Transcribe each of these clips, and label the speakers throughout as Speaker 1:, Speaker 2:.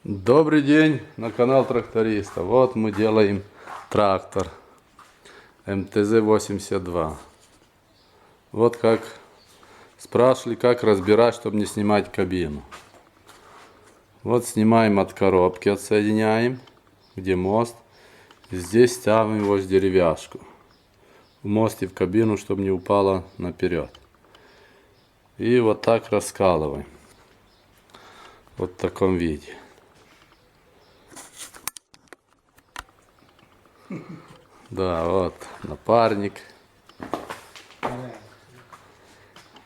Speaker 1: Добрый день на канал тракториста. Вот мы делаем трактор МТЗ-82. Вот как спрашивали, как разбирать, чтобы не снимать кабину. Вот снимаем от коробки, отсоединяем, где мост. Здесь ставим его с деревяшку. В мост и в кабину, чтобы не упало наперед. И вот так раскалываем. Вот в таком виде. Да, вот напарник.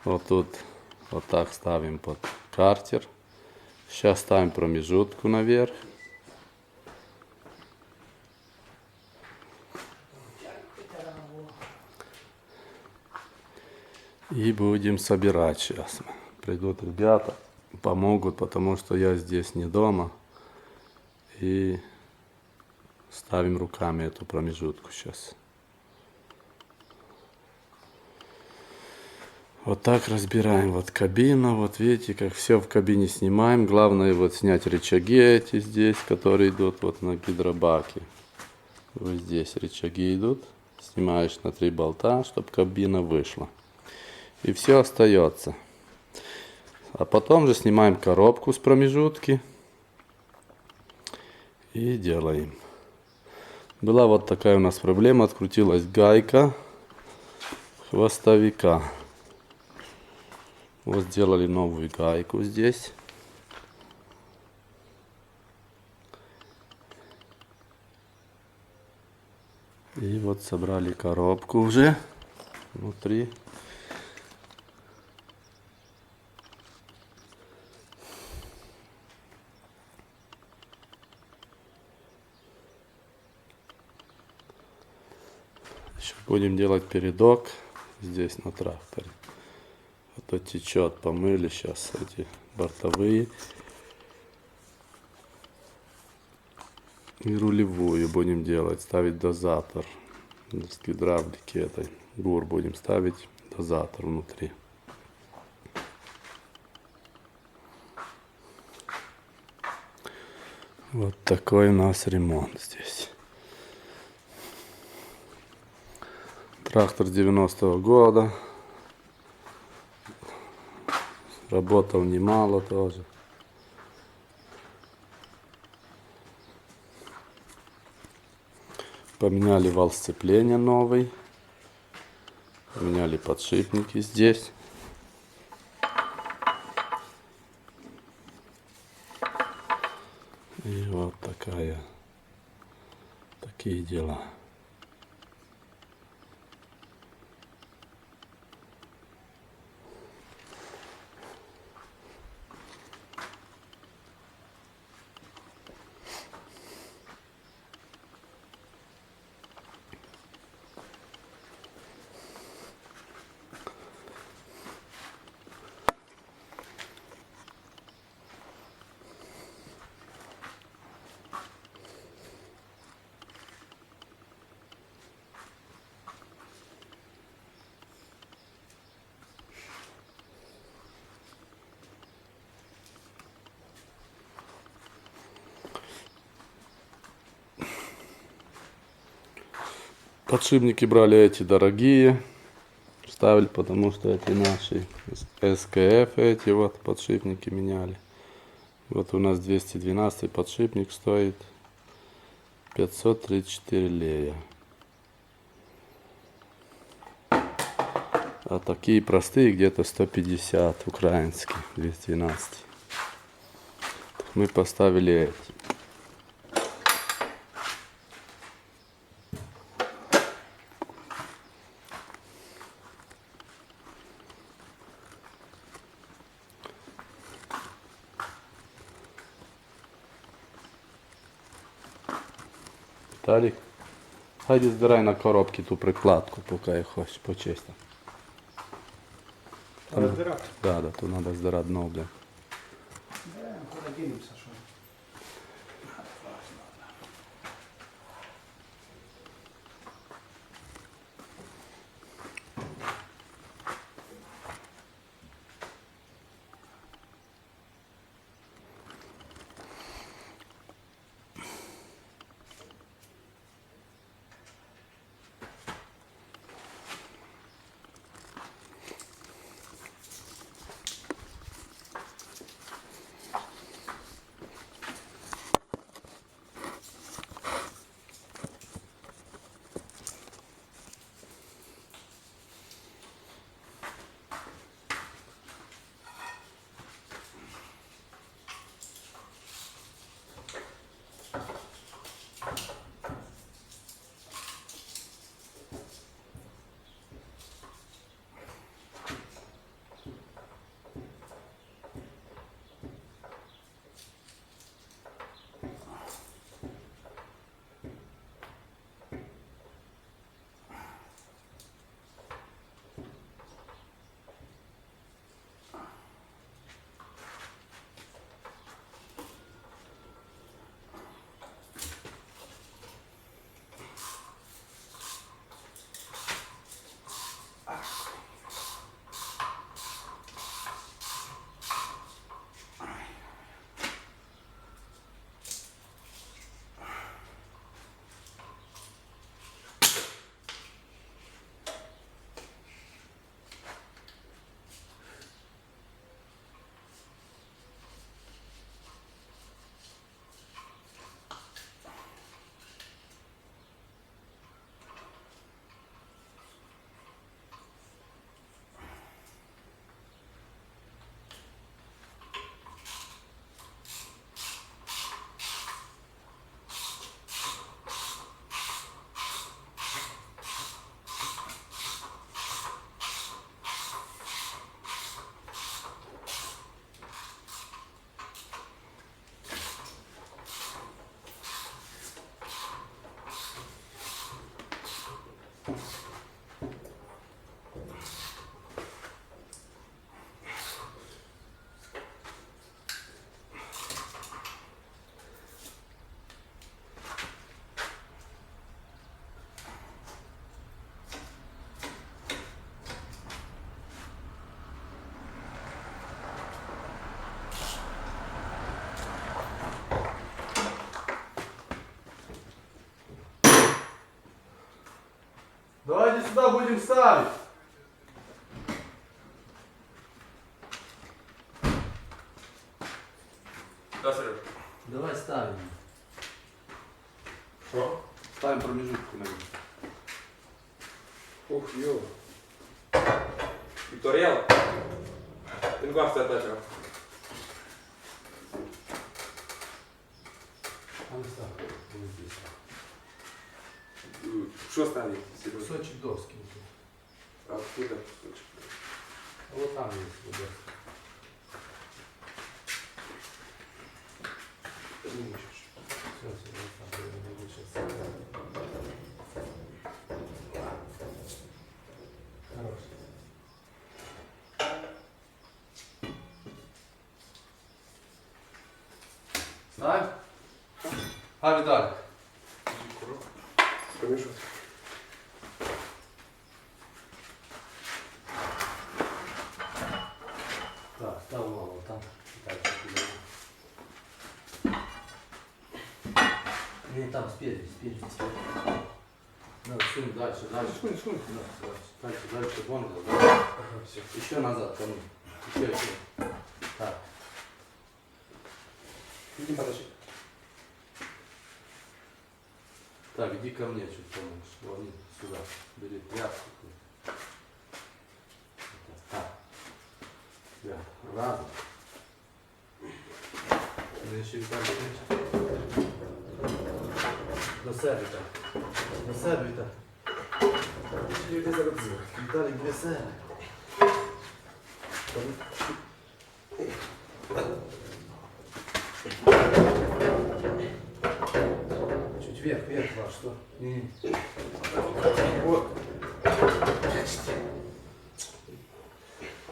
Speaker 1: Вот тут вот так ставим под картер. Сейчас ставим промежутку наверх. И будем собирать сейчас. Придут ребята, помогут, потому что я здесь не дома. И ставим руками эту промежутку сейчас. Вот так разбираем. Вот кабина. Вот видите, как все в кабине снимаем. Главное вот снять рычаги эти здесь, которые идут вот на гидробаке. Вот здесь рычаги идут. Снимаешь на 3 болта, чтобы кабина вышла. И все остается. А потом же снимаем коробку с промежутки. И делаем. Была вот такая у нас проблема. Открутилась гайка хвостовика. Вот сделали новую гайку здесь. И вот собрали коробку уже внутри. Еще будем делать передок здесь на тракторе. А то течет, помыли сейчас эти бортовые. И рулевую будем делать, ставить дозатор. С гидравлики этой ГУР будем ставить дозатор внутри. Вот такой у нас ремонт здесь. Трактор 90-го года. Работал немало тоже. Поменяли вал сцепления новый. Поменяли подшипники здесь. И вот такие дела. Подшипники брали эти дорогие, ставили, потому что эти наши СКФ, эти вот подшипники меняли. Вот у нас 212 подшипник стоит 534 лея. А такие простые где-то 150 украинские, 212. Мы поставили эти. Віталік, хайди збирай на коробки ту прикладку, поки я хочу почистити.
Speaker 2: Треба здирати?
Speaker 1: Да, то треба здирати дно, бля.
Speaker 2: Да, куди дінемося, що?
Speaker 1: Давайте сюда будем ставить.
Speaker 3: Да, Сереж.
Speaker 1: Давай ставим.
Speaker 3: Що?
Speaker 1: Ставим промежутку на них.
Speaker 3: Ух, йо. Вікторіал. Ten gosta até
Speaker 1: Там ставим. Вот здесь.
Speaker 3: Що ставить? Сереж?
Speaker 1: Кусочек доски.
Speaker 3: А откуда кусочек?
Speaker 1: Вот там есть вот доска.
Speaker 3: Не мучишь.
Speaker 1: Все, вот там я могу сейчас. Хорош. Ставь. А, Виталик.
Speaker 3: Промежуток.
Speaker 1: Так, там мало, там. Дальше туда. Не, там спереди. Надо сунуть дальше. Да, дальше, вон, да.
Speaker 3: Все.
Speaker 1: Еще назад, ко мне. Еще. Так.
Speaker 3: Иди подожди.
Speaker 1: Так, иди ко мне чуть помощь. Лови сюда. Бери тряпку. Так. Да. Раз. Ну еще и так. До себе так. До себе так.
Speaker 3: Я тебе заробив.
Speaker 1: Віталік, для себе. Чуть вверх, Ваш, что? Не. Вот.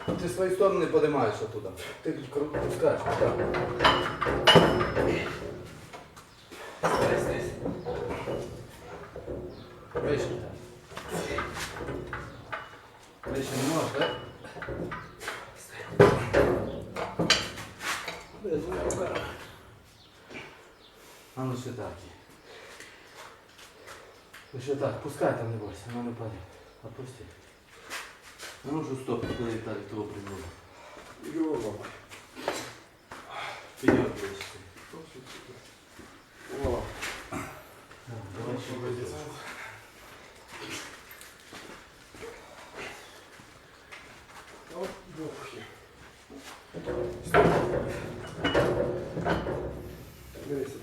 Speaker 1: Ты свои стороны поднимаешь оттуда. Ты пускаешь. Здесь. Выше. Выше не можешь, да? А ну все так. Еще так, пускай там не бойся, она не упадет. Отпусти. А ну же стоп, куда Виталик того придумал.
Speaker 3: Йо.
Speaker 1: Вперед, блядь.
Speaker 3: О.
Speaker 1: Давай еще вроде.
Speaker 3: Дивися.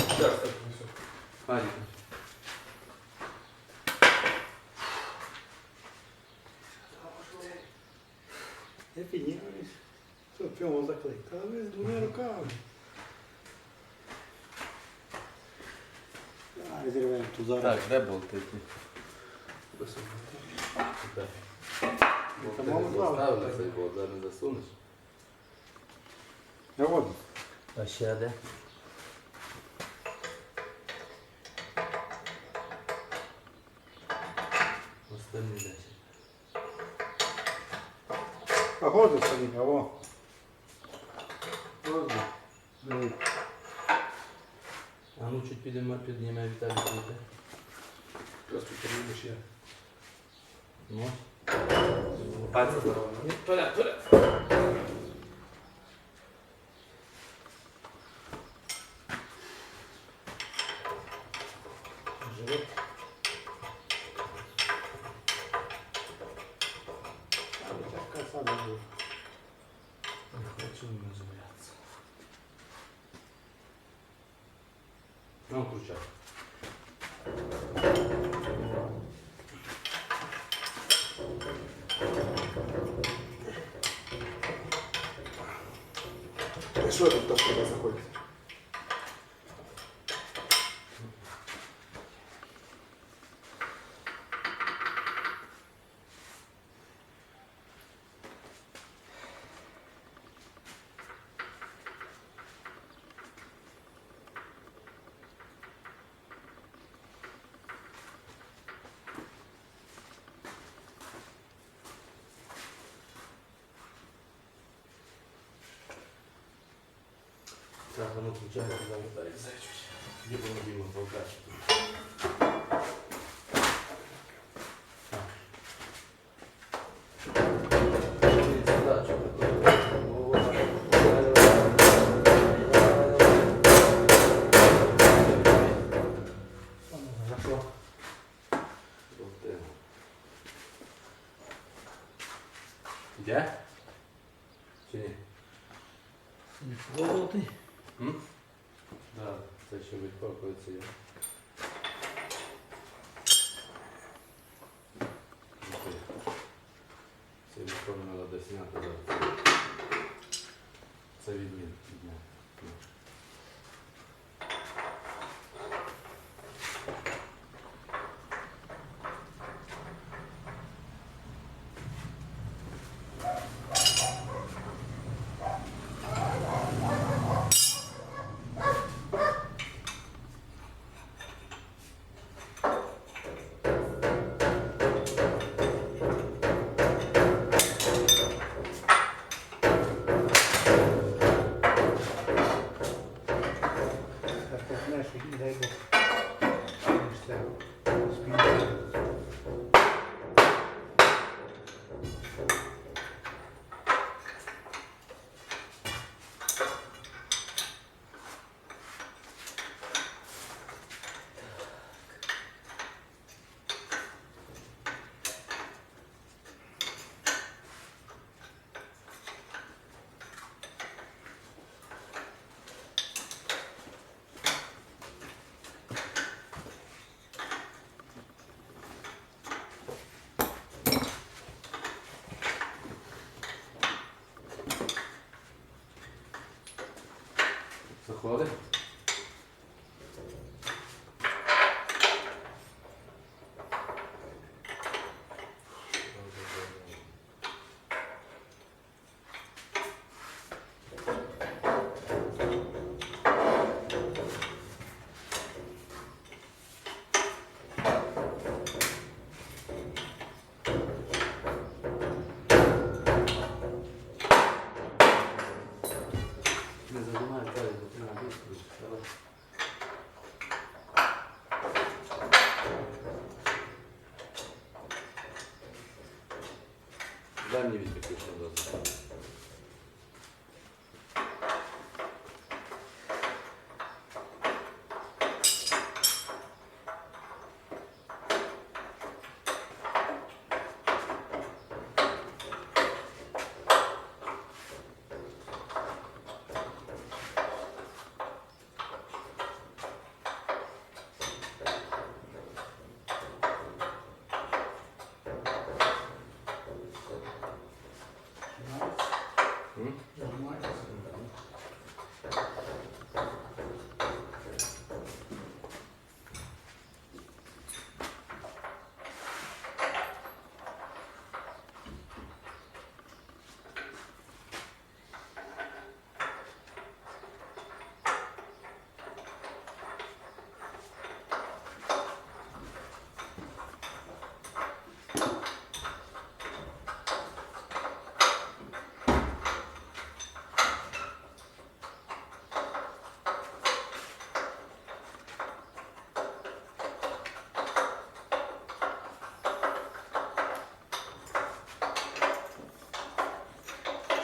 Speaker 3: Сейчас так несу.
Speaker 1: Парик.
Speaker 2: Я піднімаюсь. Все, пьомо заклик. Та ви з двома руками. А, зірвемо тут зараз.
Speaker 1: Так, де болти? Так.
Speaker 2: Та мало правда.
Speaker 1: Поставили цей болт, зараз не засунеш.
Speaker 2: Я от.
Speaker 1: А ще де? Остальні десь.
Speaker 2: А году собі, а во. Ось. Диви.
Speaker 1: А ну чуть підніме Віталій туди.
Speaker 3: Просто перейдеш я.
Speaker 1: Ну.
Speaker 3: Пальцы здорово.
Speaker 1: Толя. Живот.
Speaker 2: Така сама буде.
Speaker 1: Не хочу наживляться. Ну, кручай.
Speaker 3: Що тут так туди заходить?
Speaker 1: Так, воно включає, завертає зайчуть. Либо Дима полкать.
Speaker 2: Хорошо.
Speaker 1: Де? Чи ні?
Speaker 2: Не пробувати.
Speaker 1: Да, це ще відкопується. Це відкопу треба досняти. Це відмін.
Speaker 2: Так почнеш і дай Бог. Все. Спінь.
Speaker 1: Заходить? Не зажимай палец, бо ти на быстро. Давай. Дай мне видеть, как еще раз.
Speaker 2: Нормально.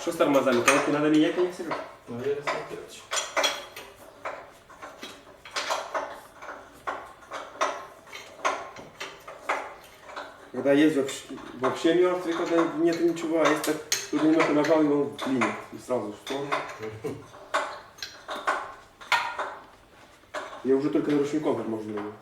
Speaker 3: Що з тормозами? Коробку треба міняти, не Сереж?
Speaker 1: Наверное, смотреть.
Speaker 3: Когда есть вообще мертвый, когда нет ничего, а если так тут немного нажал, и он клинит. И сразу в сторону. Я уже только на ручников можно его.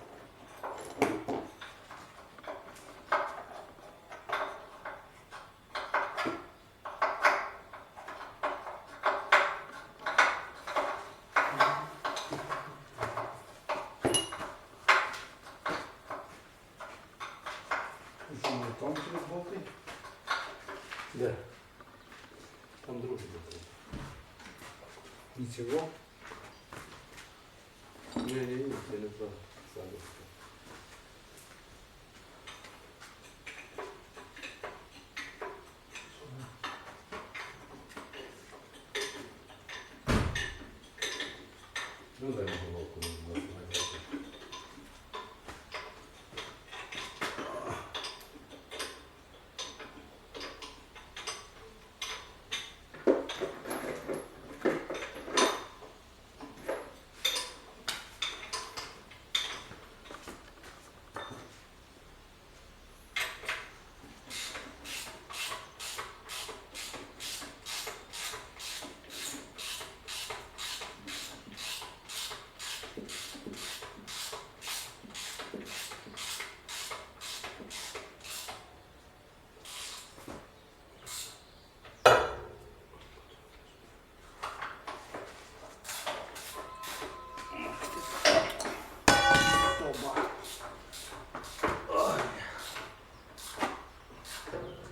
Speaker 2: Там через болти.
Speaker 1: Да. Там другий буде.
Speaker 2: І цього.
Speaker 1: Не, це не то. Саду. Ну дай мені головку.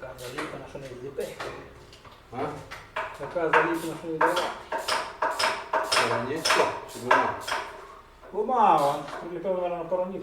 Speaker 2: Така заліпана, що не зліпи.
Speaker 1: А?
Speaker 2: Така заліпана, що не зліпи.
Speaker 1: Сторонічка чи бумага?
Speaker 2: Бумага, приліпив, мабуть, на пару ніг.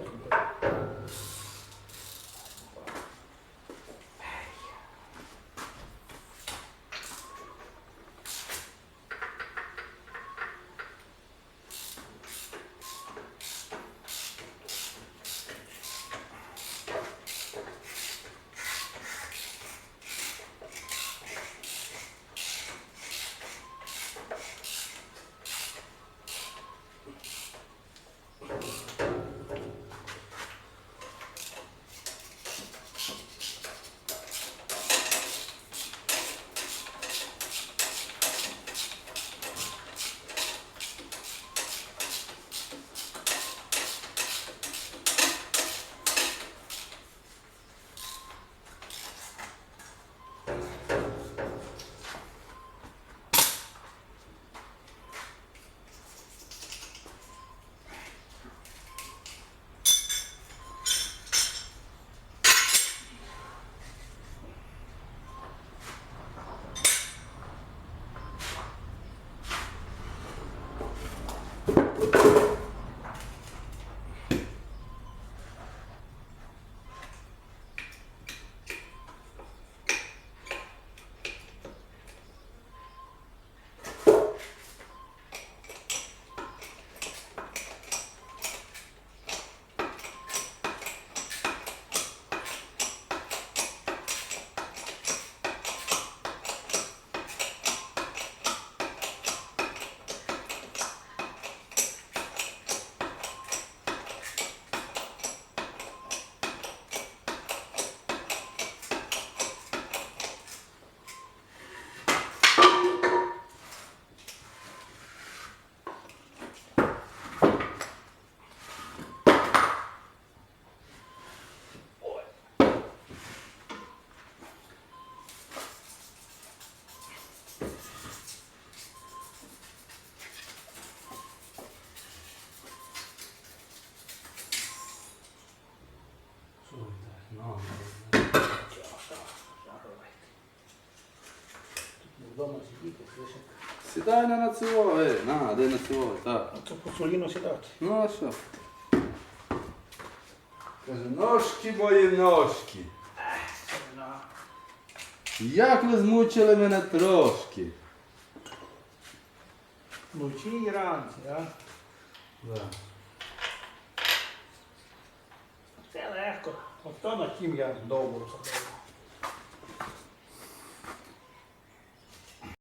Speaker 2: Вдома сидіти, слышать.
Speaker 1: Сідай на цього, на, де на цього, так.
Speaker 2: А то по соліну сідати.
Speaker 1: Ну а що? Каже, ножки мої ножки. Як ви змучили мене трошки.
Speaker 2: Вночі і ранці, а?
Speaker 1: Да.
Speaker 2: Це легко. От то над тим я довго садив.